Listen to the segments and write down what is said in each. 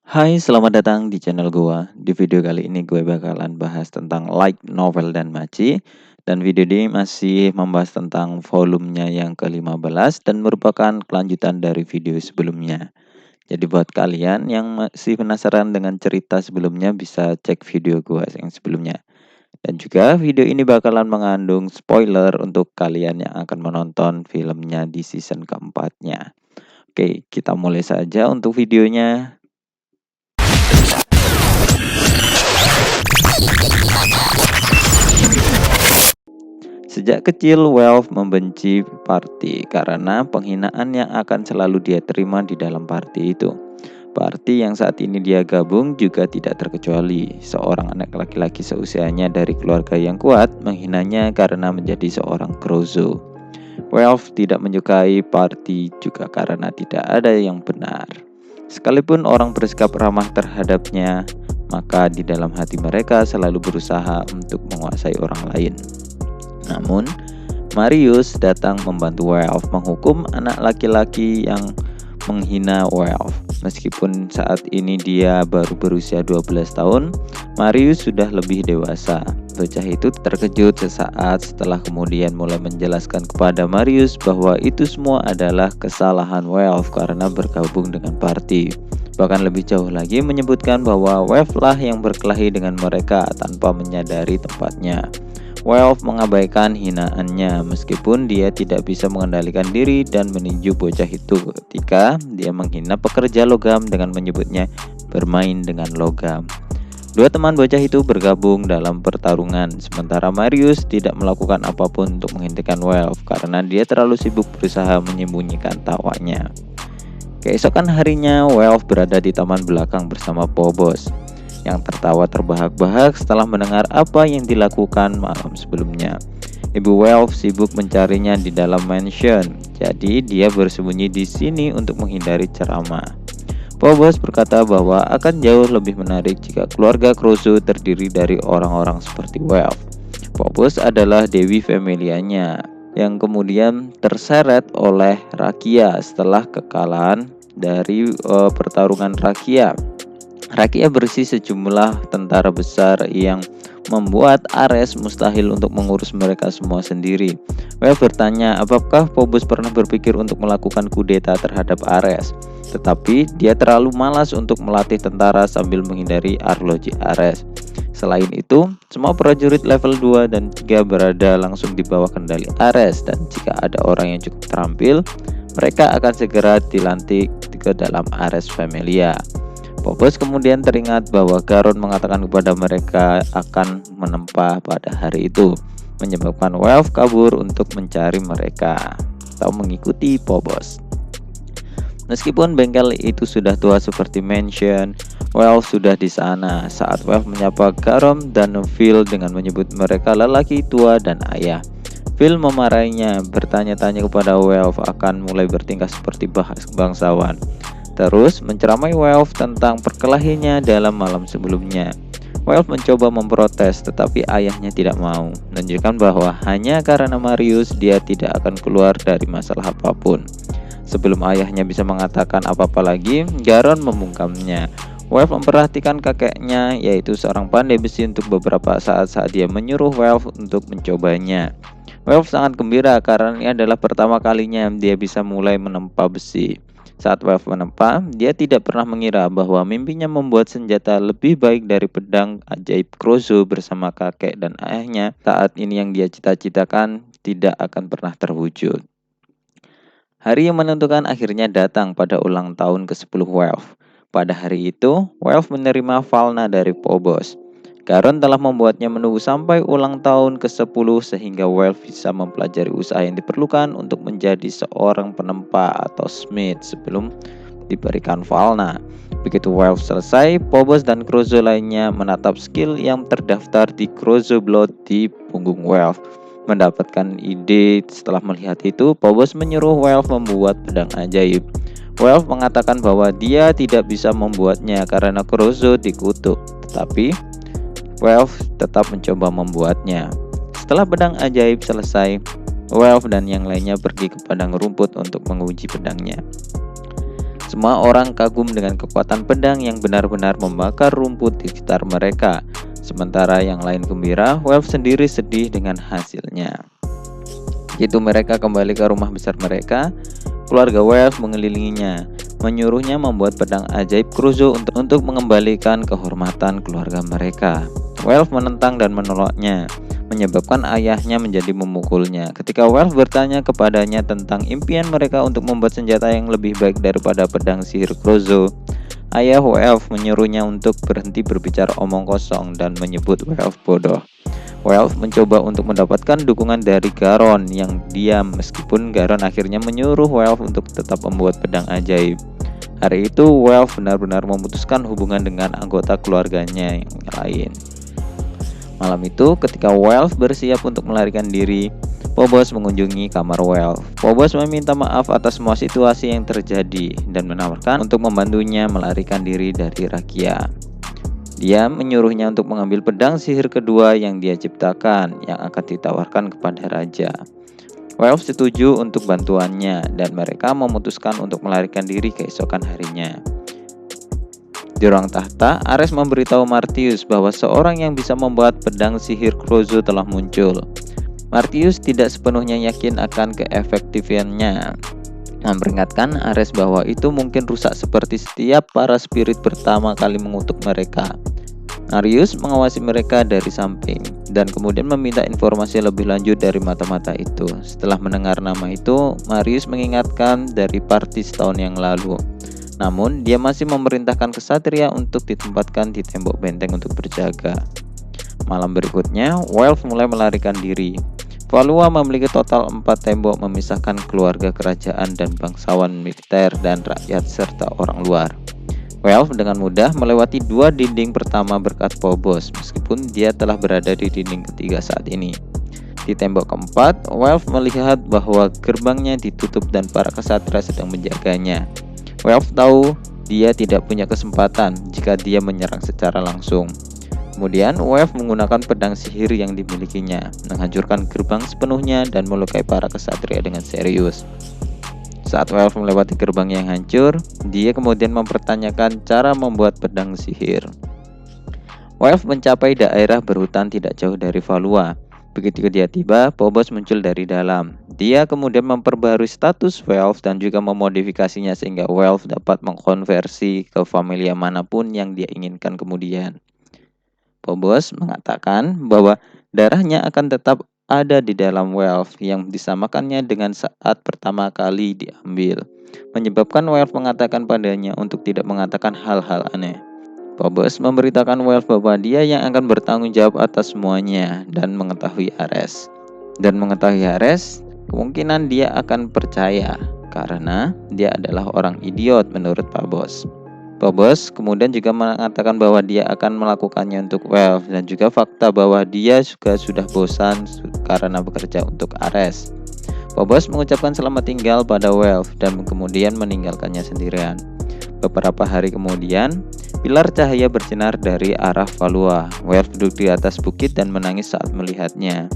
Hai, selamat datang di channel gua. Di video kali ini gue bakalan bahas tentang light novel dan maci. Dan video ini masih membahas tentang volumenya yang ke-15 dan merupakan kelanjutan dari video sebelumnya. Jadi buat kalian yang masih penasaran dengan cerita sebelumnya bisa cek video gua yang sebelumnya. Dan juga video ini bakalan mengandung spoiler untuk kalian yang akan menonton filmnya di season keempatnya. Oke, kita mulai saja untuk videonya. Sejak kecil, Welf membenci Party karena penghinaan yang akan selalu dia terima di dalam party itu. Party yang saat ini dia gabung juga tidak terkecuali. Seorang anak laki-laki seusianya dari keluarga yang kuat menghinanya karena menjadi seorang Krozo. Welf tidak menyukai Party juga karena tidak ada yang benar. Sekalipun orang bersikap ramah terhadapnya, maka di dalam hati mereka selalu berusaha untuk menguasai orang lain. Namun, Marius datang membantu Welf menghukum anak laki-laki yang menghina Welf. Meskipun saat ini dia baru berusia 12 tahun, Marius sudah lebih dewasa. Bocah itu terkejut sesaat setelah kemudian mulai menjelaskan kepada Marius bahwa itu semua adalah kesalahan Welf karena bergabung dengan Party. Bahkan lebih jauh lagi menyebutkan bahwa Welf lah yang berkelahi dengan mereka tanpa menyadari tempatnya. Welf mengabaikan hinaannya meskipun dia tidak bisa mengendalikan diri dan meninju bocah itu ketika dia menghina pekerja logam dengan menyebutnya bermain dengan logam. Dua teman bocah itu bergabung dalam pertarungan, sementara Marius tidak melakukan apapun untuk menghentikan Welf karena dia terlalu sibuk berusaha menyembunyikan tawanya. Keesokan harinya, Welf berada di taman belakang bersama Phobos yang tertawa terbahak-bahak setelah mendengar apa yang dilakukan malam sebelumnya. Ibu Welf sibuk mencarinya di dalam mansion, jadi dia bersembunyi di sini untuk menghindari ceramah. Phobos berkata bahwa akan jauh lebih menarik jika keluarga Krozo terdiri dari orang-orang seperti Welf. Phobos adalah dewi familianya yang kemudian terseret oleh Rakia setelah kekalahan dari pertarungan Rakia. Rakia bersih sejumlah tentara besar yang membuat Ares mustahil untuk mengurus mereka semua sendiri. Welf bertanya apakah Phobos pernah berpikir untuk melakukan kudeta terhadap Ares. Tetapi dia terlalu malas untuk melatih tentara sambil menghindari arloji Ares. Selain itu, semua prajurit level 2 dan 3 berada langsung di bawah kendali Ares, dan jika ada orang yang cukup terampil, mereka akan segera dilantik ke dalam Ares Familia. Phobos kemudian teringat bahwa Garon mengatakan kepada mereka akan menempa pada hari itu, menyebabkan Welf kabur untuk mencari mereka atau mengikuti Phobos. Meskipun bengkel itu sudah tua seperti mansion, Welf sudah di sana saat Welf menyapa Garon dan Phil dengan menyebut mereka lelaki tua dan ayah. Phil memarahinya, bertanya-tanya kepada Welf akan mulai bertingkah seperti bangsawan. Terus menceramai Welf tentang perkelahiannya dalam malam sebelumnya. Welf mencoba memprotes tetapi ayahnya tidak mau, menunjukkan bahwa hanya karena Marius dia tidak akan keluar dari masalah apapun. Sebelum ayahnya bisa mengatakan apa-apa lagi, Garon membungkamnya. Welf memperhatikan kakeknya, yaitu seorang pandai besi, untuk beberapa saat dia menyuruh Welf untuk mencobanya. Welf sangat gembira karena ini adalah pertama kalinya dia bisa mulai menempa besi. Saat Welf menempa, dia tidak pernah mengira bahwa mimpinya membuat senjata lebih baik dari pedang ajaib Krozo bersama kakek dan ayahnya saat ini yang dia cita-citakan tidak akan pernah terwujud. Hari yang menentukan akhirnya datang pada ulang tahun ke-10 Welf. Pada hari itu, Welf menerima Falna dari Phobos. Garon telah membuatnya menunggu sampai ulang tahun ke-10 sehingga Welf bisa mempelajari usaha yang diperlukan untuk menjadi seorang penempa atau smith sebelum diberikan Falna. Begitu Welf selesai, Phobos dan Krozo lainnya menatap skill yang terdaftar di Krozo Blood di punggung Welf. Mendapatkan ide setelah melihat itu, Phobos menyuruh Welf membuat pedang ajaib. Welf mengatakan bahwa dia tidak bisa membuatnya karena Krozo dikutuk, tetapi Welf tetap mencoba membuatnya. Setelah pedang ajaib selesai, Welf dan yang lainnya pergi ke padang rumput untuk menguji pedangnya. Semua orang kagum dengan kekuatan pedang yang benar-benar membakar rumput di sekitar mereka. Sementara yang lain gembira, Welf sendiri sedih dengan hasilnya. Begitu mereka kembali ke rumah besar mereka, keluarga Welf mengelilinginya, menyuruhnya membuat pedang ajaib Crusoe untuk mengembalikan kehormatan keluarga mereka. Welf menentang dan menolaknya, menyebabkan ayahnya menjadi memukulnya. Ketika Welf bertanya kepadanya tentang impian mereka untuk membuat senjata yang lebih baik daripada pedang sihir Crusoe, ayah Welf menyuruhnya untuk berhenti berbicara omong kosong dan menyebut Welf bodoh. Welf mencoba untuk mendapatkan dukungan dari Garon yang diam, meskipun Garon akhirnya menyuruh Welf untuk tetap membuat pedang ajaib. Hari itu Welf benar-benar memutuskan hubungan dengan anggota keluarganya yang lain. Malam itu, ketika Welf bersiap untuk melarikan diri, Phobos mengunjungi kamar Welf. Phobos meminta maaf atas semua situasi yang terjadi dan menawarkan untuk membantunya melarikan diri dari Rakia. Dia menyuruhnya untuk mengambil pedang sihir kedua yang dia ciptakan yang akan ditawarkan kepada raja. Welf setuju untuk bantuannya dan mereka memutuskan untuk melarikan diri keesokan harinya. Di ruang tahta, Ares memberitahu Martius bahwa seorang yang bisa membuat pedang sihir Crusoe telah muncul. Martius tidak sepenuhnya yakin akan keefektifannya, memperingatkan Ares bahwa itu mungkin rusak seperti setiap para spirit pertama kali mengutuk mereka. Marius mengawasi mereka dari samping dan kemudian meminta informasi lebih lanjut dari mata-mata itu. Setelah mendengar nama itu, Marius mengingatkan dari party setahun yang lalu. Namun, dia masih memerintahkan kesatria untuk ditempatkan di tembok benteng untuk berjaga. Malam berikutnya, Welf mulai melarikan diri. Valua memiliki total 4 tembok memisahkan keluarga kerajaan dan bangsawan militer dan rakyat serta orang luar. Welf dengan mudah melewati 2 dinding pertama berkat Phobos, meskipun dia telah berada di dinding ketiga saat ini. Di tembok keempat, Welf melihat bahwa gerbangnya ditutup dan para kesatria sedang menjaganya. Welf tahu dia tidak punya kesempatan jika dia menyerang secara langsung. Kemudian, Welf menggunakan pedang sihir yang dimilikinya, menghancurkan gerbang sepenuhnya dan melukai para kesatria dengan serius. Saat Welf melewati gerbang yang hancur, dia kemudian mempertanyakan cara membuat pedang sihir. Welf mencapai daerah berhutan tidak jauh dari Valua. Begitu dia tiba, Phobos muncul dari dalam. Dia kemudian memperbarui status Welf dan juga memodifikasinya sehingga Welf dapat mengkonversi ke familia manapun yang dia inginkan kemudian. Phobos mengatakan bahwa darahnya akan tetap ada di dalam Welf yang disamakannya dengan saat pertama kali diambil, menyebabkan Welf mengatakan padanya untuk tidak mengatakan hal-hal aneh. Phobos memberitakan Welf bahwa dia yang akan bertanggung jawab atas semuanya dan mengetahui Ares. Kemungkinan dia akan percaya karena dia adalah orang idiot menurut Phobos. Phobos kemudian juga mengatakan bahwa dia akan melakukannya untuk Welf dan juga fakta bahwa dia juga sudah bosan karena bekerja untuk Ares. Phobos mengucapkan selamat tinggal pada Welf dan kemudian meninggalkannya sendirian. Beberapa hari kemudian, pilar cahaya bersinar dari arah Valua. Welf duduk di atas bukit dan menangis saat melihatnya.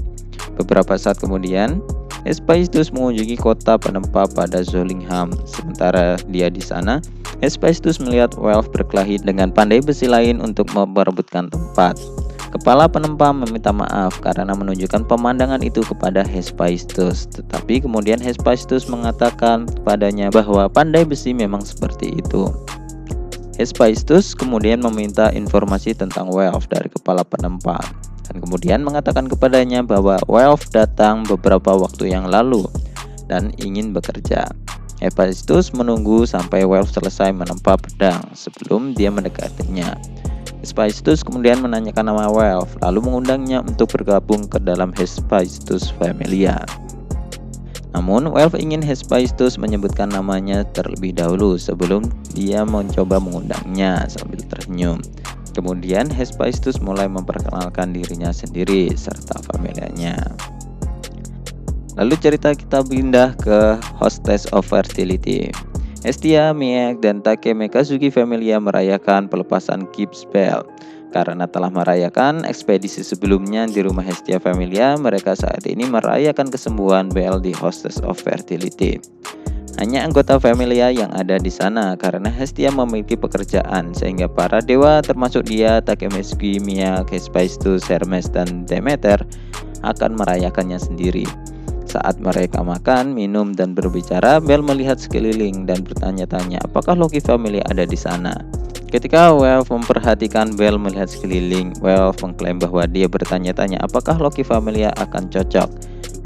Beberapa saat kemudian, Hephaestus mengunjungi kota penempa pada Zollingham. Sementara dia di sana, Hephaestus melihat Welf berkelahi dengan pandai besi lain untuk memperebutkan tempat. Kepala penempa meminta maaf karena menunjukkan pemandangan itu kepada Hephaestus. Tetapi kemudian Hephaestus mengatakan kepadanya bahwa pandai besi memang seperti itu. Hephaestus kemudian meminta informasi tentang Welf dari kepala penempa dan kemudian mengatakan kepadanya bahwa Welf datang beberapa waktu yang lalu dan ingin bekerja. Hephaestus menunggu sampai Welf selesai menempa pedang sebelum dia mendekatinya. Hephaestus kemudian menanyakan nama Welf, lalu mengundangnya untuk bergabung ke dalam Hephaestus Familia. Namun, Welf ingin Hephaestus menyebutkan namanya terlebih dahulu sebelum dia mencoba mengundangnya sambil tersenyum. Kemudian, Hephaestus mulai memperkenalkan dirinya sendiri serta familianya. Lalu cerita kita pindah ke Hostess of Fertility. Hestia, Miek, dan Takeme Kazuki Familia merayakan pelepasan Gibbs Bell. Karena telah merayakan ekspedisi sebelumnya di rumah Hestia Familia, mereka saat ini merayakan kesembuhan Bell di Hostess of Fertility. Hanya anggota Familia yang ada di sana karena Hestia memiliki pekerjaan sehingga para dewa termasuk dia, Takemiski, Mia, Hephaestus, Hermes, dan Demeter akan merayakannya sendiri. Saat mereka makan, minum, dan berbicara, Bel melihat sekeliling dan bertanya-tanya apakah Loki Family ada di sana. Ketika Welf memperhatikan Bel melihat sekeliling, Welf mengklaim bahwa dia bertanya-tanya apakah Loki Familia akan cocok,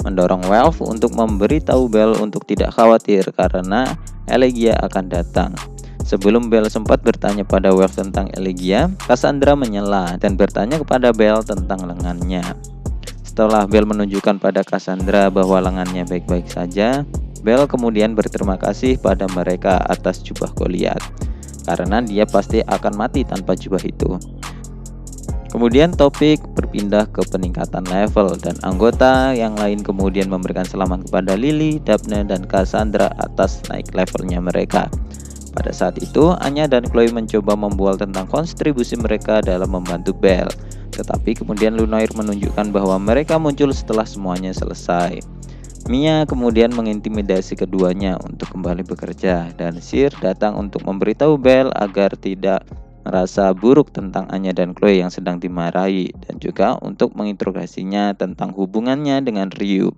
mendorong Welf untuk memberitahu Bel untuk tidak khawatir karena Elegia akan datang. Sebelum Bel sempat bertanya pada Welf tentang Elegia, Cassandra menyela dan bertanya kepada Bel tentang lengannya. Setelah Bel menunjukkan pada Cassandra bahwa lengannya baik-baik saja, Bel kemudian berterima kasih pada mereka atas jubah Goliath, karena dia pasti akan mati tanpa jubah itu. Kemudian topik berpindah ke peningkatan level dan anggota yang lain kemudian memberikan selamat kepada Lily, Daphne, dan Cassandra atas naik levelnya mereka. Pada saat itu, Anya dan Chloe mencoba membual tentang kontribusi mereka dalam membantu Bel. Tetapi kemudian Lunoir menunjukkan bahwa mereka muncul setelah semuanya selesai. Mia kemudian mengintimidasi keduanya untuk kembali bekerja dan Sir datang untuk memberitahu Bel agar tidak merasa buruk tentang Anya dan Chloe yang sedang dimarahi dan juga untuk menginterogasinya tentang hubungannya dengan Ryu.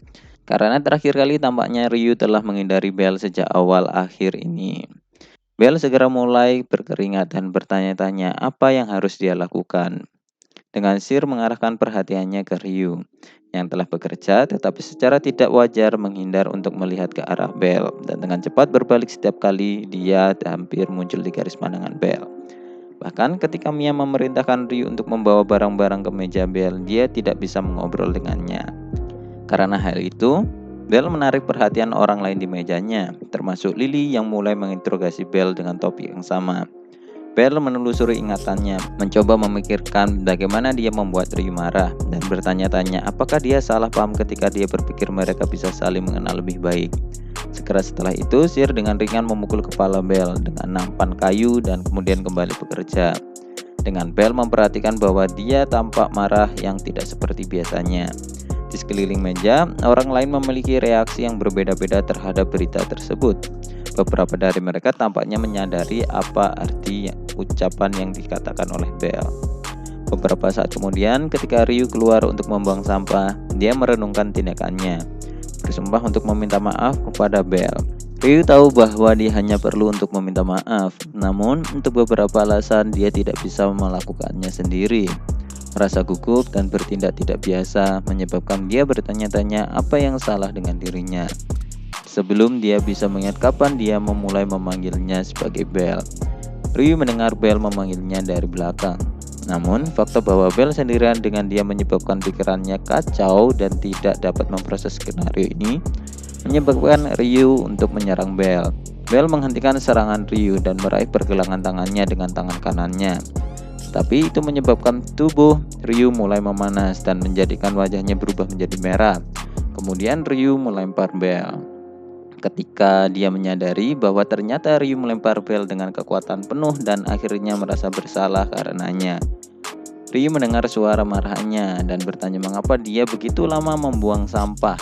Karena terakhir kali tampaknya Ryu telah menghindari Bel sejak awal akhir ini. Bel segera mulai berkeringat dan bertanya-tanya apa yang harus dia lakukan. Dengan Sir mengarahkan perhatiannya ke Ryu yang telah bekerja tetapi secara tidak wajar menghindar untuk melihat ke arah Bel dan dengan cepat berbalik setiap kali dia hampir muncul di garis pandangan Bel. Bahkan ketika Mia memerintahkan Ryu untuk membawa barang-barang ke meja Bel, dia tidak bisa mengobrol dengannya. Karena hal itu, Bel menarik perhatian orang lain di mejanya, termasuk Lily yang mulai menginterogasi Bel dengan topik yang sama. Bel menelusuri ingatannya, mencoba memikirkan bagaimana dia membuat Ryu marah, dan bertanya-tanya apakah dia salah paham ketika dia berpikir mereka bisa saling mengenal lebih baik. Segera setelah itu, Sir dengan ringan memukul kepala Bel dengan nampan kayu dan kemudian kembali bekerja. Dengan Bel memperhatikan bahwa dia tampak marah yang tidak seperti biasanya. Di sekeliling meja, orang lain memiliki reaksi yang berbeda-beda terhadap berita tersebut. Beberapa dari mereka tampaknya menyadari apa arti ucapan yang dikatakan oleh Bel. Beberapa saat kemudian, ketika Ryu keluar untuk membuang sampah, dia merenungkan tindakannya, bersumpah untuk meminta maaf kepada Bel. Ryu tahu bahwa dia hanya perlu untuk meminta maaf, namun untuk beberapa alasan dia tidak bisa melakukannya sendiri. Rasa gugup dan bertindak tidak biasa menyebabkan dia bertanya-tanya apa yang salah dengan dirinya. Sebelum dia bisa mengingat kapan dia memulai memanggilnya sebagai Bel. Ryu mendengar Bel memanggilnya dari belakang. Namun, fakta bahwa Bel sendirian dengan dia menyebabkan pikirannya kacau dan tidak dapat memproses skenario ini menyebabkan Ryu untuk menyerang Bel. Bel menghentikan serangan Ryu dan meraih pergelangan tangannya dengan tangan kanannya. Tapi itu menyebabkan tubuh Ryu mulai memanas dan menjadikan wajahnya berubah menjadi merah. Kemudian Ryu melempar Bel. Ketika dia menyadari bahwa ternyata Ryu melempar Bel dengan kekuatan penuh dan akhirnya merasa bersalah karenanya. Ryu mendengar suara marahnya dan bertanya mengapa dia begitu lama membuang sampah.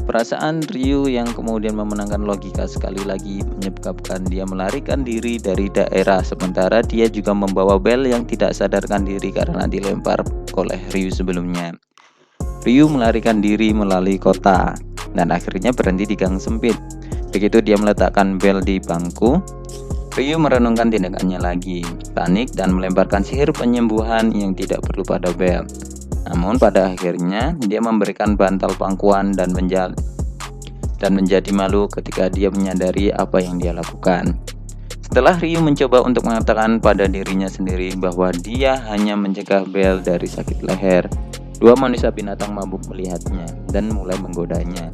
Perasaan Ryu yang kemudian memenangkan logika sekali lagi menyebabkan dia melarikan diri dari daerah, sementara dia juga membawa Bel yang tidak sadarkan diri karena dilempar oleh Ryu sebelumnya. Ryu melarikan diri melalui kota dan akhirnya berhenti di gang sempit. Begitu dia meletakkan Bel di bangku, Ryu merenungkan tindakannya lagi, panik dan melemparkan sihir penyembuhan yang tidak perlu pada Bel. Namun pada akhirnya dia memberikan bantal pangkuan dan menjadi malu ketika dia menyadari apa yang dia lakukan. Setelah Ryu mencoba untuk mengatakan pada dirinya sendiri bahwa dia hanya mencegah Bel dari sakit leher, dua manusia binatang mabuk melihatnya dan mulai menggodanya.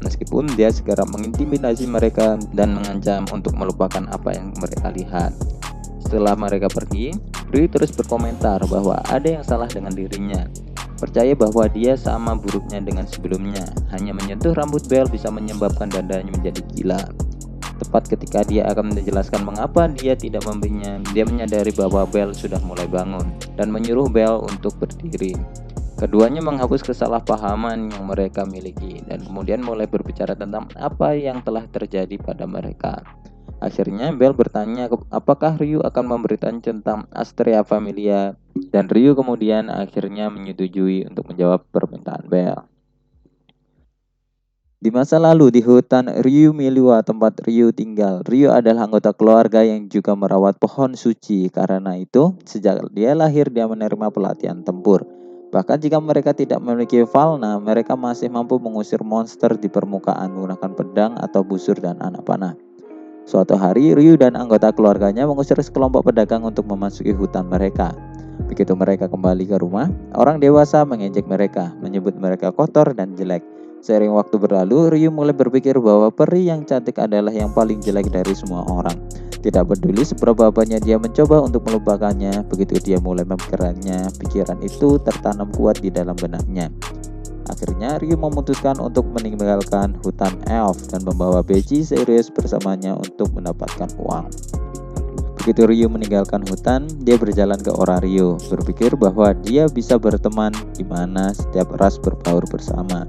Meskipun dia segera mengintimidasi mereka dan mengancam untuk melupakan apa yang mereka lihat. Setelah mereka pergi, Ryu terus berkomentar bahwa ada yang salah dengan dirinya. Percaya bahwa dia sama buruknya dengan sebelumnya. Hanya menyentuh rambut Bel bisa menyebabkan dadanya menjadi gila. Tepat ketika dia akan menjelaskan mengapa dia tidak membelinya, dia menyadari bahwa Bel sudah mulai bangun dan menyuruh Bel untuk berdiri. Keduanya menghapus kesalahpahaman yang mereka miliki dan kemudian mulai berbicara tentang apa yang telah terjadi pada mereka. Akhirnya Bel bertanya apakah Ryu akan memberitahu tentang Astrea Familia, dan Ryu kemudian akhirnya menyetujui untuk menjawab permintaan Bel. Di masa lalu di hutan Ryu Miliwa tempat Ryu tinggal, Ryu adalah anggota keluarga yang juga merawat pohon suci. Karena itu, sejak dia lahir dia menerima pelatihan tempur. Bahkan jika mereka tidak memiliki Valna, mereka masih mampu mengusir monster di permukaan menggunakan pedang atau busur dan anak panah. Suatu hari, Ryu dan anggota keluarganya mengusir sekelompok pedagang untuk memasuki hutan mereka. Begitu mereka kembali ke rumah, orang dewasa mengejek mereka, menyebut mereka kotor dan jelek. Seiring waktu berlalu, Ryu mulai berpikir bahwa peri yang cantik adalah yang paling jelek dari semua orang. Tidak peduli seberapa banyak dia mencoba untuk melupakannya, begitu dia mulai memikirkannya, pikiran itu tertanam kuat di dalam benaknya. Akhirnya Ryu memutuskan untuk meninggalkan hutan elf dan membawa Beji Sirius bersamanya untuk mendapatkan uang. Begitu Ryu meninggalkan hutan, dia berjalan ke Orario, berpikir bahwa dia bisa berteman di mana setiap ras berbaur bersama.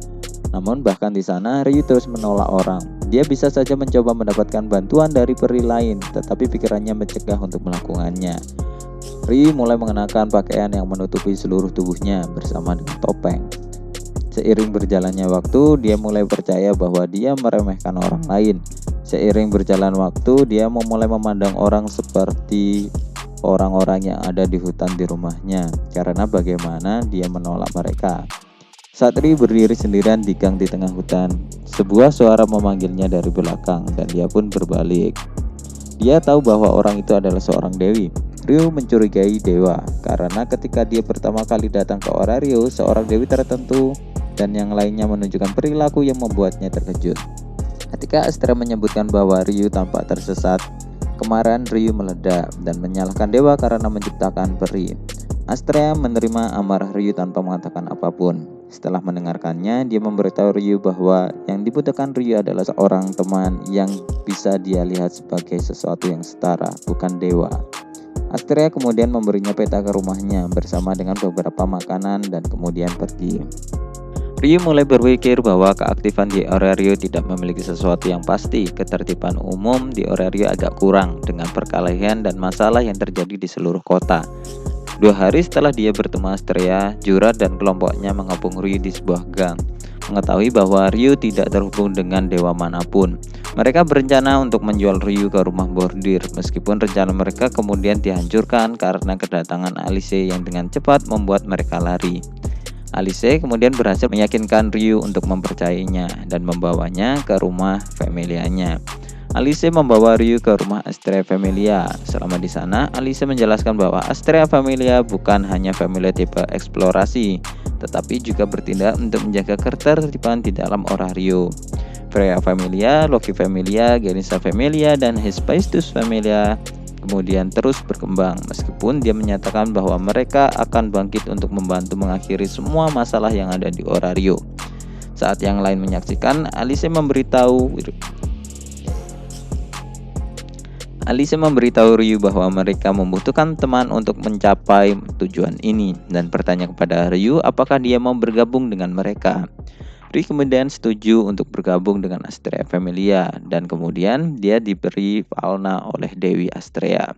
Namun bahkan di sana Ryu terus menolak orang. Dia bisa saja mencoba mendapatkan bantuan dari peri lain, tetapi pikirannya mencegah untuk melakukannya. Ryu mulai mengenakan pakaian yang menutupi seluruh tubuhnya bersama dengan topeng. Seiring berjalannya waktu, dia mulai percaya bahwa dia meremehkan orang lain. Seiring berjalan waktu, dia mulai memandang orang seperti orang-orang yang ada di hutan di rumahnya, karena bagaimana dia menolak mereka. Saat Ryu berdiri sendirian di gang di tengah hutan, sebuah suara memanggilnya dari belakang dan dia pun berbalik. Dia tahu bahwa orang itu adalah seorang dewi. Ryu mencurigai dewa, karena ketika dia pertama kali datang ke Orario, seorang dewi tertentu dan yang lainnya menunjukkan perilaku yang membuatnya terkejut. Ketika Astrea menyebutkan bahwa Ryu tampak tersesat, kemarahan Ryu meledak dan menyalahkan dewa karena menciptakan peri. Astrea menerima amarah Ryu tanpa mengatakan apapun. Setelah mendengarkannya, dia memberitahu Ryu bahwa yang dibutuhkan Ryu adalah seorang teman yang bisa dia lihat sebagai sesuatu yang setara, bukan dewa. Astrea kemudian memberinya peta ke rumahnya bersama dengan beberapa makanan dan kemudian pergi. Ryu mulai berpikir bahwa keaktifan di Orario tidak memiliki sesuatu yang pasti. Ketertiban umum di Orario agak kurang dengan perkelahian dan masalah yang terjadi di seluruh kota. 2 hari setelah dia bertemu Astrea, Jura dan kelompoknya mengepung Ryu di sebuah gang. Mengetahui bahwa Ryu tidak terhubung dengan dewa manapun, mereka berencana untuk menjual Ryu ke rumah bordir. Meskipun rencana mereka kemudian dihancurkan karena kedatangan Alice yang dengan cepat membuat mereka lari. Alice kemudian berhasil meyakinkan Ryu untuk mempercayainya dan membawanya ke rumah familianya. Alice membawa Ryu ke rumah Astrea Familia. Selama di sana, Alice menjelaskan bahwa Astrea Familia bukan hanya familia tipe eksplorasi, tetapi juga bertindak untuk menjaga ketertiban di dalam Orario. Freya Familia, Loki Familia, Genisa Familia, dan Hephaestus Familia kemudian terus berkembang, meskipun dia menyatakan bahwa mereka akan bangkit untuk membantu mengakhiri semua masalah yang ada di Orario. Saat yang lain menyaksikan, Alice memberitahu Ryu bahwa mereka membutuhkan teman untuk mencapai tujuan ini dan bertanya kepada Ryu apakah dia mau bergabung dengan mereka. Ryu kemudian setuju untuk bergabung dengan Astrea Familia dan kemudian dia diberi Valna oleh Dewi Astrea.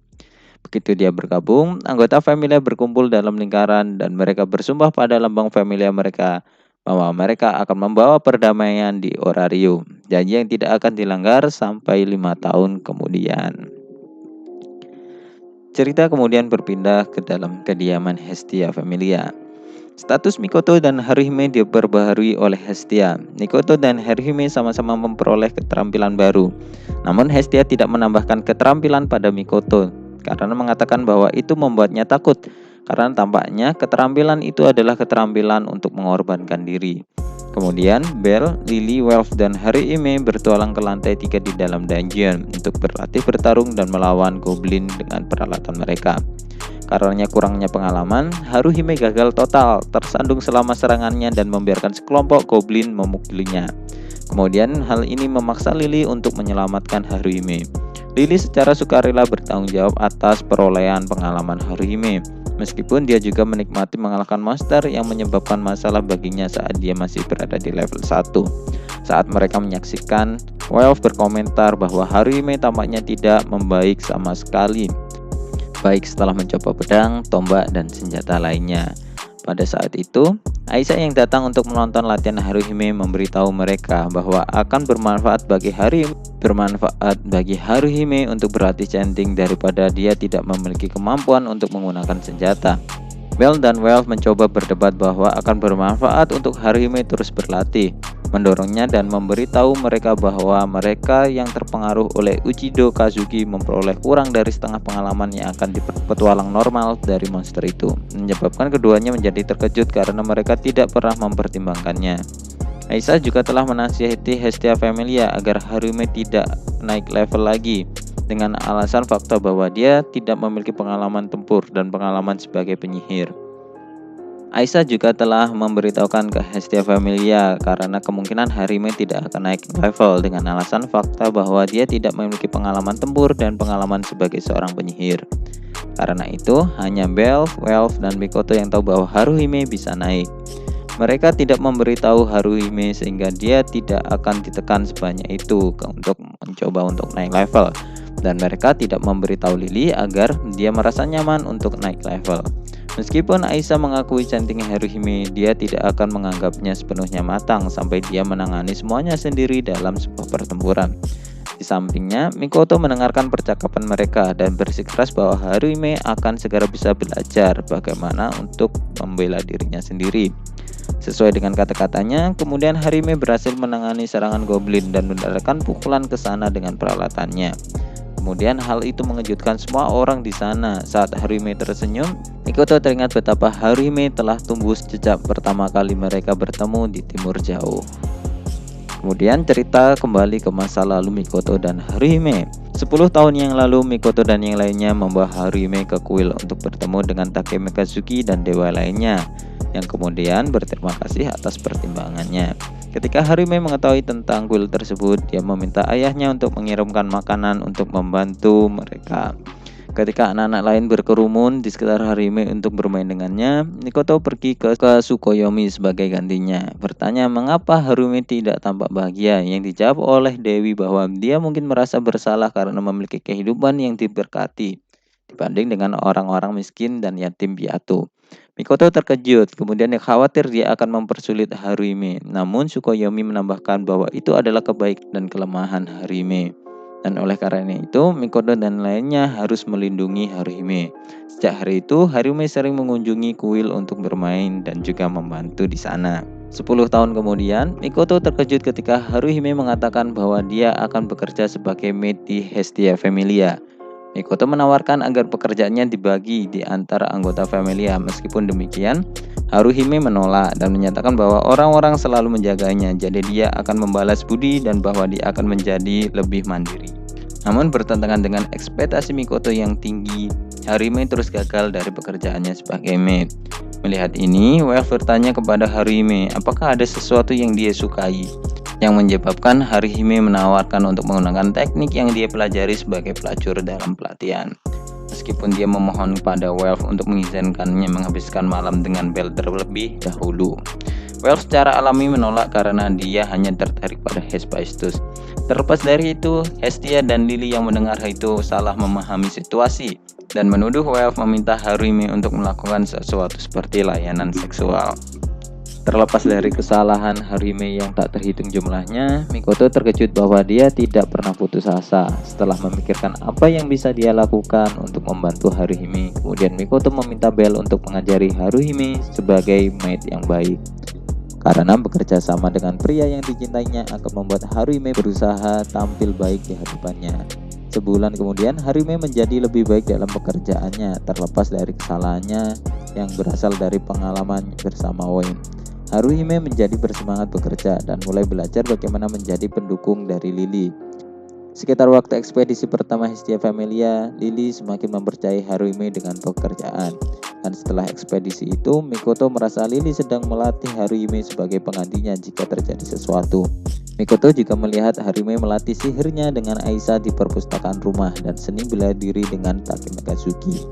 Begitu dia bergabung, anggota Familia berkumpul dalam lingkaran dan mereka bersumpah pada lambang Familia mereka bahwa mereka akan membawa perdamaian di Orario, janji yang tidak akan dilanggar sampai 5 tahun kemudian. Cerita kemudian berpindah ke dalam kediaman Hestia Familia. Status Mikoto dan Haruhime diperbaharui oleh Hestia. Mikoto dan Haruhime sama-sama memperoleh keterampilan baru. Namun Hestia tidak menambahkan keterampilan pada Mikoto karena mengatakan bahwa itu membuatnya takut. Karena tampaknya keterampilan itu adalah keterampilan untuk mengorbankan diri. Kemudian Bell, Lily, Welf, dan Haruhime bertualang ke lantai 3 di dalam dungeon untuk berlatih bertarung dan melawan goblin dengan peralatan mereka. Karena kurangnya pengalaman, Haruhime gagal total, tersandung selama serangannya dan membiarkan sekelompok goblin memukulinya. Kemudian hal ini memaksa Lily untuk menyelamatkan Haruhime. Lily secara sukarela bertanggung jawab atas perolehan pengalaman Haruhime. Meskipun dia juga menikmati mengalahkan monster yang menyebabkan masalah baginya saat dia masih berada di level 1. Saat mereka menyaksikan, Welf berkomentar bahwa Haruhime tampaknya tidak membaik sama sekali, baik setelah mencoba pedang, tombak, dan senjata lainnya. Pada saat itu, Aisyah yang datang untuk menonton latihan Haruhime memberitahu mereka bahwa akan bermanfaat bagi Haruhime untuk berlatih chanting daripada dia tidak memiliki kemampuan untuk menggunakan senjata. Bell dan Welf mencoba berdebat bahwa akan bermanfaat untuk Haruhime terus berlatih, mendorongnya dan memberitahu mereka bahwa mereka yang terpengaruh oleh Uchido Kazuki memperoleh kurang dari setengah pengalaman yang akan dipetualang normal dari monster itu, menyebabkan keduanya menjadi terkejut karena mereka tidak pernah mempertimbangkannya. Aisyah juga telah menasihati Hestia Familia agar Haruhime tidak naik level lagi, dengan alasan fakta bahwa dia tidak memiliki pengalaman tempur dan pengalaman sebagai penyihir. Aisyah juga telah memberitahukan ke Hestia Familia karena kemungkinan Haruhime tidak akan naik level dengan alasan fakta bahwa dia tidak memiliki pengalaman tempur dan pengalaman sebagai seorang penyihir. Karena itu, hanya Bell, Welf, dan Mikoto yang tahu bahwa Haruhime bisa naik. Mereka tidak memberitahu Haruhime sehingga dia tidak akan ditekan sebanyak itu untuk mencoba untuk naik level. Dan mereka tidak memberitahu Lily agar dia merasa nyaman untuk naik level. Meskipun Aisyah mengakui chanting Haruhime, dia tidak akan menganggapnya sepenuhnya matang sampai dia menangani semuanya sendiri dalam sebuah pertempuran. Di sampingnya, Mikoto mendengarkan percakapan mereka dan bersikeras bahwa Haruhime akan segera bisa belajar bagaimana untuk membela dirinya sendiri. Sesuai dengan kata-katanya, kemudian Haruhime berhasil menangani serangan goblin dan mendaratkan pukulan ke sana dengan peralatannya. Kemudian hal itu mengejutkan semua orang di sana. Saat Haruhime tersenyum, Mikoto teringat betapa Haruhime telah tumbuh sejak pertama kali mereka bertemu di timur jauh. Kemudian cerita kembali ke masa lalu Mikoto dan Haruhime. 10 tahun yang lalu, Mikoto dan yang lainnya membawa Haruhime ke kuil untuk bertemu dengan Takeme Kazuki dan dewa lainnya, yang kemudian berterima kasih atas pertimbangannya. Ketika Haruhime mengetahui tentang kuil tersebut, dia meminta ayahnya untuk mengirimkan makanan untuk membantu mereka. Ketika anak-anak lain berkerumun di sekitar Haruhime untuk bermain dengannya, Mikoto pergi ke Tsukuyomi sebagai gantinya. Bertanya mengapa Haruhime tidak tampak bahagia, yang dijawab oleh Dewi bahwa dia mungkin merasa bersalah karena memiliki kehidupan yang diberkati dibanding dengan orang-orang miskin dan yatim piatu. Mikoto terkejut, kemudian khawatir dia akan mempersulit Haruhime. Namun Tsukuyomi menambahkan bahwa itu adalah kebaikan dan kelemahan Haruhime. Dan oleh karena itu, Mikoto dan lainnya harus melindungi Haruhime. Sejak hari itu, Haruhime sering mengunjungi kuil untuk bermain dan juga membantu di sana. 10 tahun kemudian, Mikoto terkejut ketika Haruhime mengatakan bahwa dia akan bekerja sebagai maid di Hestia Familia. Mikoto menawarkan agar pekerjaannya dibagi di antara anggota Familia. Meskipun demikian, Haruhime menolak dan menyatakan bahwa orang-orang selalu menjaganya, jadi dia akan membalas budi dan bahwa dia akan menjadi lebih mandiri. Namun bertentangan dengan ekspektasi Mikoto yang tinggi, Haruhime terus gagal dari pekerjaannya sebagai maid. Melihat ini, Welf bertanya kepada Haruhime apakah ada sesuatu yang dia sukai, yang menyebabkan Haruhime menawarkan untuk menggunakan teknik yang dia pelajari sebagai pelacur dalam pelatihan. Meskipun dia memohon kepada Welf untuk mengizinkannya menghabiskan malam dengan Bell terlebih dahulu. Welf secara alami menolak karena dia hanya tertarik pada Hephaestus. Terlepas dari itu, Hestia dan Lily yang mendengar itu salah memahami situasi dan menuduh Welf meminta Haruhime untuk melakukan sesuatu seperti layanan seksual. Terlepas dari kesalahan Haruhime yang tak terhitung jumlahnya, Mikoto terkejut bahwa dia tidak pernah putus asa. Setelah memikirkan apa yang bisa dia lakukan untuk membantu Haruhime, kemudian Mikoto meminta Bell untuk mengajari Haruhime sebagai maid yang baik. Karena bekerja sama dengan pria yang dicintainya akan membuat Haruhime berusaha tampil baik di hadapannya. Sebulan kemudian, Haruhime menjadi lebih baik dalam pekerjaannya, terlepas dari kesalahannya yang berasal dari pengalaman bersama Wayne. Haruhime menjadi bersemangat bekerja dan mulai belajar bagaimana menjadi pendukung dari Lily. Sekitar waktu ekspedisi pertama Hestia Familia, Lily semakin mempercayai Haruhime dengan pekerjaan. Dan setelah ekspedisi itu, Mikoto merasa Lily sedang melatih Haruhime sebagai penggantinya jika terjadi sesuatu. Mikoto juga melihat Haruhime melatih sihirnya dengan Aisyah di perpustakaan rumah dan seni bela diri dengan Takeme Kazuki.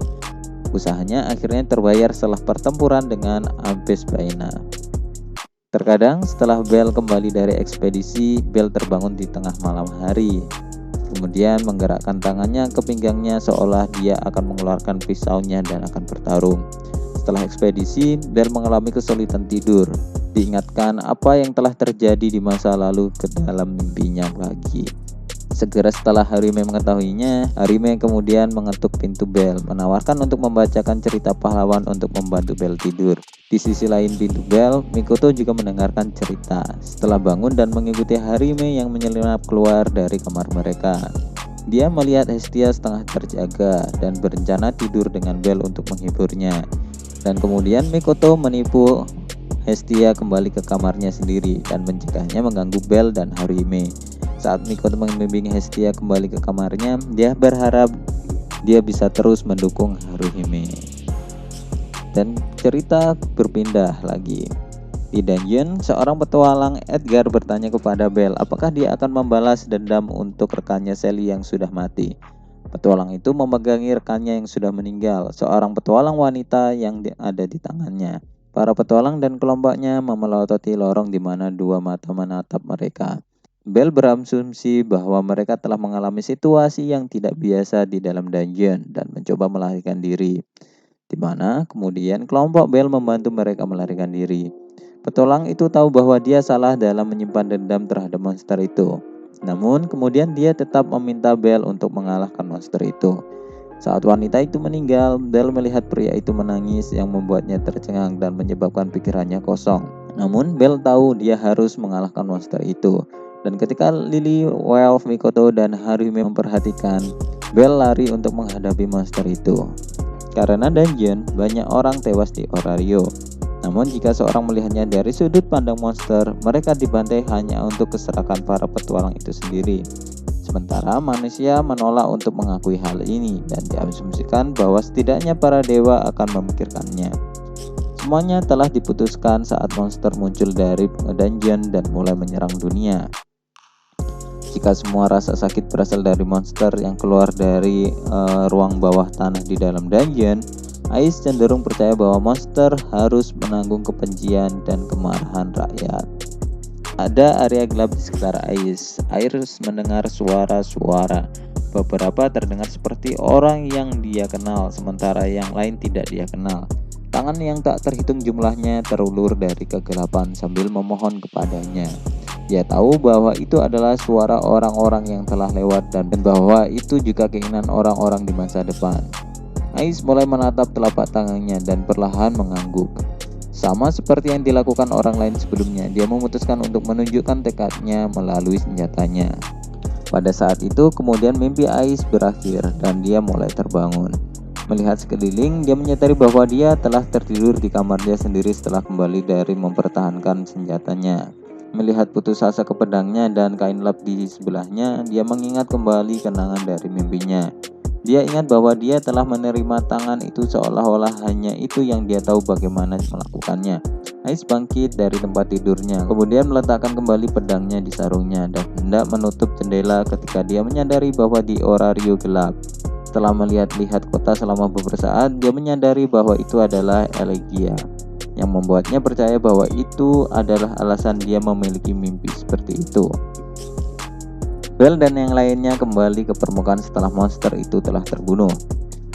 Usahanya akhirnya terbayar setelah pertempuran dengan Abesbaina. Terkadang setelah Bel kembali dari ekspedisi, Bel terbangun di tengah malam hari. Kemudian menggerakkan tangannya ke pinggangnya seolah dia akan mengeluarkan pisaunya dan akan bertarung. Setelah ekspedisi, Bel mengalami kesulitan tidur. Diingatkan apa yang telah terjadi di masa lalu ke dalam mimpinya lagi. Segera setelah Harime mengetahuinya, Harime kemudian mengetuk pintu Bel, menawarkan untuk membacakan cerita pahlawan untuk membantu Bel tidur. Di sisi lain pintu Bel, Mikoto juga mendengarkan cerita. Setelah bangun dan mengikuti Harime yang menyelinap keluar dari kamar mereka, dia melihat Hestia setengah terjaga dan berencana tidur dengan Bel untuk menghiburnya. Dan kemudian Mikoto menipu Hestia kembali ke kamarnya sendiri dan mencegahnya mengganggu Bel dan Harime. Saat Mikoto membimbing Hestia kembali ke kamarnya, dia berharap dia bisa terus mendukung Haruhime. Dan cerita berpindah lagi. Di dungeon, seorang petualang Edgar bertanya kepada Bel apakah dia akan membalas dendam untuk rekannya Sally yang sudah mati. Petualang itu memegangi rekannya yang sudah meninggal, seorang petualang wanita yang ada di tangannya. Para petualang dan kelompoknya memelototi lorong di mana dua mata menatap mereka. Bel berasumsi bahwa mereka telah mengalami situasi yang tidak biasa di dalam dungeon dan mencoba melarikan diri, di mana kemudian kelompok Bel membantu mereka melarikan diri. Petualang itu tahu bahwa dia salah dalam menyimpan dendam terhadap monster itu. Namun kemudian dia tetap meminta Bel untuk mengalahkan monster itu. Saat wanita itu meninggal, Bel melihat pria itu menangis yang membuatnya tercengang dan menyebabkan pikirannya kosong. Namun Bel tahu dia harus mengalahkan monster itu. Dan ketika Lily, Welf, Mikoto, dan Haruhime memperhatikan, Bel lari untuk menghadapi monster itu. Karena dungeon, banyak orang tewas di Orario. Namun jika seorang melihatnya dari sudut pandang monster, mereka dibantai hanya untuk keserakan para petualang itu sendiri. Sementara manusia menolak untuk mengakui hal ini dan diasumsikan bahwa setidaknya para dewa akan memikirkannya. Semuanya telah diputuskan saat monster muncul dari dungeon dan mulai menyerang dunia. Jika semua rasa sakit berasal dari monster yang keluar dari ruang bawah tanah di dalam dungeon, Ais cenderung percaya bahwa monster harus menanggung kebencian dan kemarahan rakyat. Ada area gelap di sekitar Ais. Ais mendengar suara-suara. Beberapa terdengar seperti orang yang dia kenal, sementara yang lain tidak dia kenal. Tangan yang tak terhitung jumlahnya terulur dari kegelapan sambil memohon kepadanya. Dia tahu bahwa itu adalah suara orang-orang yang telah lewat dan bahwa itu juga keinginan orang-orang di masa depan. Ais mulai menatap telapak tangannya dan perlahan mengangguk. Sama seperti yang dilakukan orang lain sebelumnya, dia memutuskan untuk menunjukkan tekadnya melalui senjatanya. Pada saat itu kemudian mimpi Ais berakhir dan dia mulai terbangun. Melihat sekeliling, dia menyadari bahwa dia telah tertidur di kamarnya sendiri setelah kembali dari mempertahankan senjatanya. Melihat putus asa ke pedangnya dan kain lap di sebelahnya, dia mengingat kembali kenangan dari mimpinya. Dia ingat bahwa dia telah menerima tangan itu seolah-olah hanya itu yang dia tahu bagaimana melakukannya. Ais bangkit dari tempat tidurnya, kemudian meletakkan kembali pedangnya di sarungnya dan hendak menutup jendela ketika dia menyadari bahwa di Orario gelap. Setelah melihat-lihat kota selama beberapa saat, dia menyadari bahwa itu adalah Elegia, yang membuatnya percaya bahwa itu adalah alasan dia memiliki mimpi seperti itu. Bel dan yang lainnya kembali ke permukaan setelah monster itu telah terbunuh.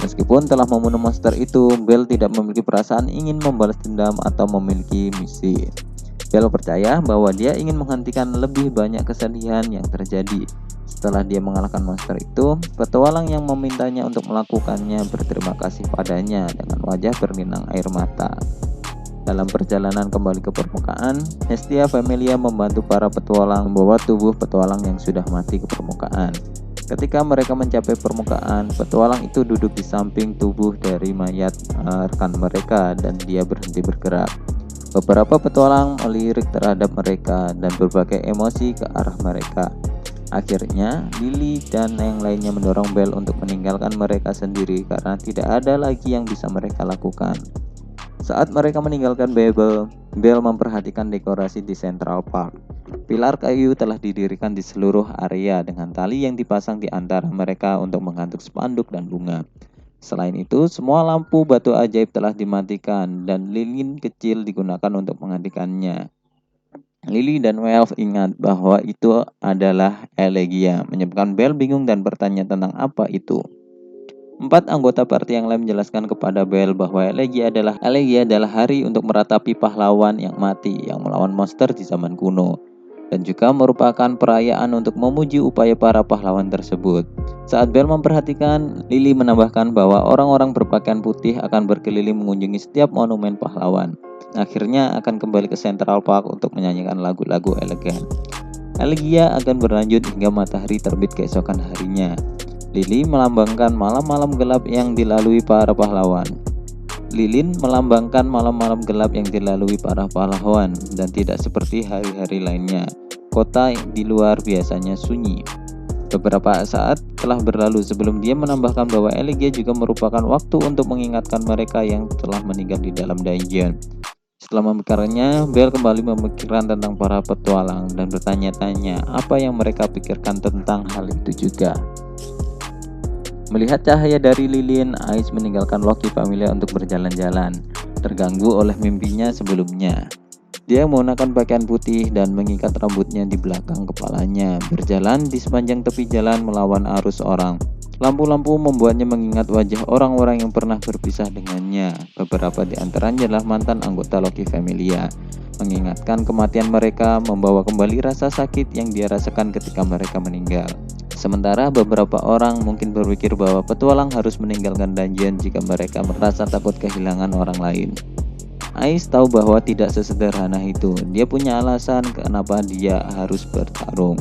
Meskipun telah membunuh monster itu, Bel tidak memiliki perasaan ingin membalas dendam atau memiliki misi. Bel percaya bahwa dia ingin menghentikan lebih banyak kesedihan yang terjadi. Setelah dia mengalahkan monster itu, petualang yang memintanya untuk melakukannya berterima kasih padanya dengan wajah berlinang air mata. Dalam perjalanan kembali ke permukaan, Hestia Familia membantu para petualang membawa tubuh petualang yang sudah mati ke permukaan. Ketika mereka mencapai permukaan, petualang itu duduk di samping tubuh dari mayat rekan mereka dan dia berhenti bergerak. Beberapa petualang melirik terhadap mereka dan berbagai emosi ke arah mereka. Akhirnya, Lily dan yang lainnya mendorong Bel untuk meninggalkan mereka sendiri karena tidak ada lagi yang bisa mereka lakukan. Saat mereka meninggalkan Babel, Bel memperhatikan dekorasi di Central Park. Pilar kayu telah didirikan di seluruh area dengan tali yang dipasang di antara mereka untuk menggantung spanduk dan bunga. Selain itu, semua lampu batu ajaib telah dimatikan dan lilin kecil digunakan untuk menghentikannya. Lily dan Welf ingat bahwa itu adalah elegia, menyebabkan Belle bingung dan bertanya tentang apa itu. 4 anggota party yang lain menjelaskan kepada Belle bahwa elegia adalah hari untuk meratapi pahlawan yang mati yang melawan monster di zaman kuno, dan juga merupakan perayaan untuk memuji upaya para pahlawan tersebut. Saat Belle memperhatikan, Lily menambahkan bahwa orang-orang berpakaian putih akan berkeliling mengunjungi setiap monumen pahlawan. Akhirnya akan kembali ke Central Park untuk menyanyikan lagu-lagu elegan. Elegia akan berlanjut hingga matahari terbit keesokan harinya. Lily melambangkan malam-malam gelap yang dilalui para pahlawan. Lilin melambangkan malam-malam gelap yang dilalui para pahlawan dan tidak seperti hari-hari lainnya. Kota di luar biasanya sunyi. Beberapa saat telah berlalu sebelum dia menambahkan bahwa elegia juga merupakan waktu untuk mengingatkan mereka yang telah meninggal di dalam dungeon. Setelah memikirkannya, Belle kembali memikirkan tentang para petualang dan bertanya-tanya apa yang mereka pikirkan tentang hal itu juga. Melihat cahaya dari lilin, Ais meninggalkan Loki Familia untuk berjalan-jalan, terganggu oleh mimpinya sebelumnya. Dia menggunakan pakaian putih dan mengikat rambutnya di belakang kepalanya, berjalan di sepanjang tepi jalan melawan arus orang. Lampu-lampu membuatnya mengingat wajah orang-orang yang pernah berpisah dengannya. Beberapa di antaranya adalah mantan anggota Loki Familia. Mengingatkan kematian mereka membawa kembali rasa sakit yang dia rasakan ketika mereka meninggal. Sementara beberapa orang mungkin berpikir bahwa petualang harus meninggalkan dungeon jika mereka merasa takut kehilangan orang lain. Ais tahu bahwa tidak sesederhana itu. Dia punya alasan kenapa dia harus bertarung.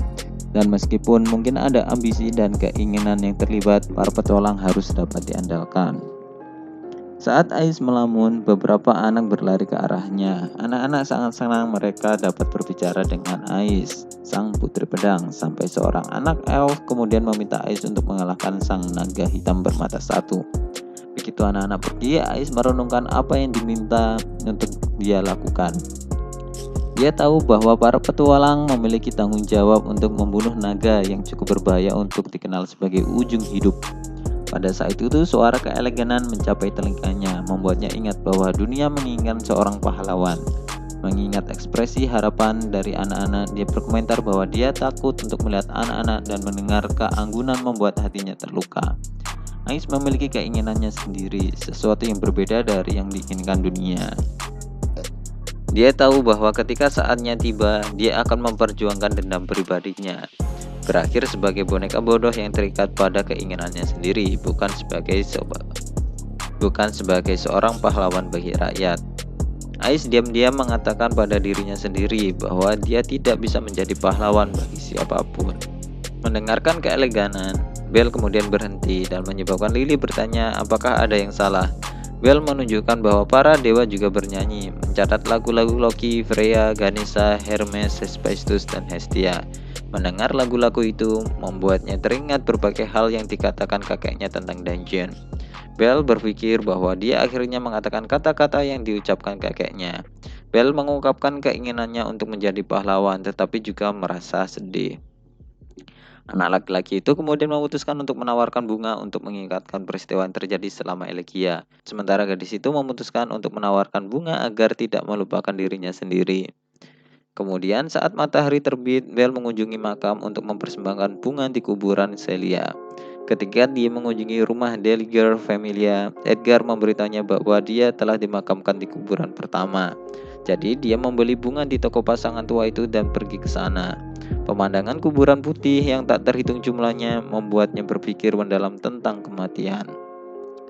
Dan meskipun mungkin ada ambisi dan keinginan yang terlibat, para petualang harus dapat diandalkan. Saat Ais melamun, beberapa anak berlari ke arahnya. Anak-anak sangat senang mereka dapat berbicara dengan Ais, sang putri pedang, sampai seorang anak elf kemudian meminta Ais untuk mengalahkan sang naga hitam bermata satu. Begitu anak-anak pergi, Ais merenungkan apa yang diminta untuk dia lakukan. Dia tahu bahwa para petualang memiliki tanggung jawab untuk membunuh naga yang cukup berbahaya untuk dikenal sebagai ujung hidup. Pada saat itu suara keeleganan mencapai telinganya, membuatnya ingat bahwa dunia menginginkan seorang pahlawan. Mengingat ekspresi harapan dari anak-anak, dia berkomentar bahwa dia takut untuk melihat anak-anak dan mendengar keanggunan membuat hatinya terluka. Ais memiliki keinginannya sendiri, sesuatu yang berbeda dari yang diinginkan dunia. Dia tahu bahwa ketika saatnya tiba, dia akan memperjuangkan dendam pribadinya. Berakhir sebagai boneka bodoh yang terikat pada keinginannya sendiri, bukan sebagai seorang pahlawan bagi rakyat. Ais diam-diam mengatakan pada dirinya sendiri bahwa dia tidak bisa menjadi pahlawan bagi siapapun. Mendengarkan keeleganan, Belle kemudian berhenti dan menyebabkan Lily bertanya apakah ada yang salah. Belle menunjukkan bahwa para dewa juga bernyanyi, mencatat lagu-lagu Loki, Freya, Ganesha, Hermes, Hephaestus, dan Hestia. Mendengar lagu-lagu itu membuatnya teringat berbagai hal yang dikatakan kakeknya tentang dungeon. Belle berpikir bahwa dia akhirnya mengatakan kata-kata yang diucapkan kakeknya. Belle mengungkapkan keinginannya untuk menjadi pahlawan, tetapi juga merasa sedih. Anak laki-laki itu kemudian memutuskan untuk menawarkan bunga untuk mengingatkan peristiwa yang terjadi selama elegia. Sementara gadis itu memutuskan untuk menawarkan bunga agar tidak melupakan dirinya sendiri. Kemudian saat matahari terbit, Belle mengunjungi makam untuk mempersembahkan bunga di kuburan Celia. Ketika dia mengunjungi rumah Deliger Familia, Edgar memberitahunya bahwa dia telah dimakamkan di kuburan pertama. Jadi dia membeli bunga di toko pasangan tua itu dan pergi ke sana. Pemandangan kuburan putih yang tak terhitung jumlahnya membuatnya berpikir mendalam tentang kematian.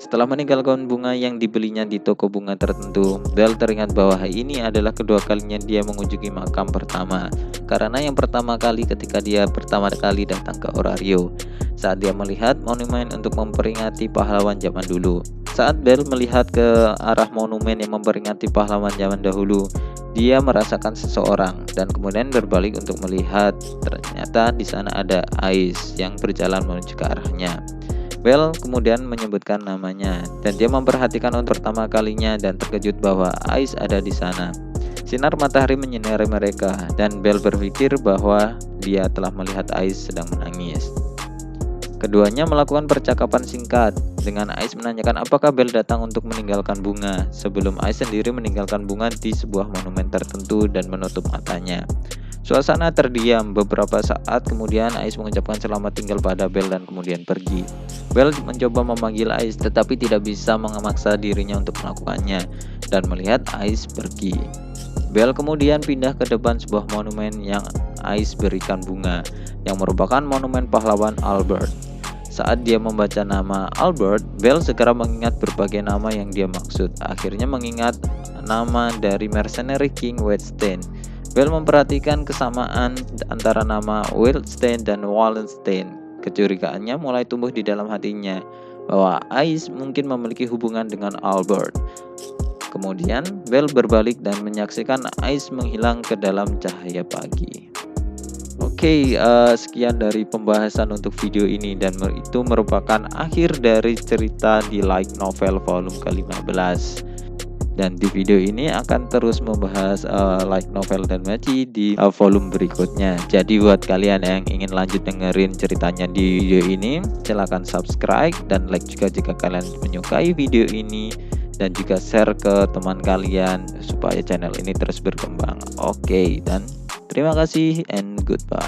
Setelah meninggalkan bunga yang dibelinya di toko bunga tertentu, Belle teringat bahwa ini adalah kedua kalinya dia mengunjungi makam pertama. Karena yang pertama kali ketika dia pertama kali datang ke Orario, saat dia melihat monumen untuk memperingati pahlawan zaman dulu. Saat Belle melihat ke arah monumen yang memperingati pahlawan zaman dahulu, dia merasakan seseorang dan kemudian berbalik untuk melihat. Ternyata di sana ada Ais yang berjalan menuju ke arahnya. Belle kemudian menyebutkan namanya dan dia memperhatikan untuk pertama kalinya dan terkejut bahwa Ais ada di sana. Sinar matahari menyinari mereka dan Belle berpikir bahwa dia telah melihat Ais sedang menangis. Keduanya melakukan percakapan singkat dengan Ice menanyakan apakah Belle datang untuk meninggalkan bunga, sebelum Ice sendiri meninggalkan bunga di sebuah monumen tertentu dan menutup matanya. Suasana terdiam. Beberapa saat kemudian Ice mengucapkan selamat tinggal pada Belle dan kemudian pergi. Belle mencoba memanggil Ice tetapi tidak bisa memaksa dirinya untuk melakukannya dan melihat Ice pergi. Belle kemudian pindah ke depan sebuah monumen yang Ice berikan bunga, yang merupakan monumen pahlawan Albert. Saat dia membaca nama Albert, Belle segera mengingat berbagai nama yang dia maksud. Akhirnya mengingat nama dari mercenary King Wettstein. Belle memperhatikan kesamaan antara nama Wettstein dan Wallenstein. Kecurigaannya mulai tumbuh di dalam hatinya bahwa Ice mungkin memiliki hubungan dengan Albert. Kemudian Belle berbalik dan menyaksikan Ice menghilang ke dalam cahaya pagi. Oke, sekian dari pembahasan untuk video ini, dan itu merupakan akhir dari cerita di Light Novel volume ke-15. Dan di video ini akan terus membahas Light Novel dan Danmachi di volume berikutnya. Jadi buat kalian yang ingin lanjut dengerin ceritanya di video ini, silahkan subscribe dan like juga jika kalian menyukai video ini, dan juga share ke teman kalian supaya channel ini terus berkembang. Oke, dan terima kasih and goodbye.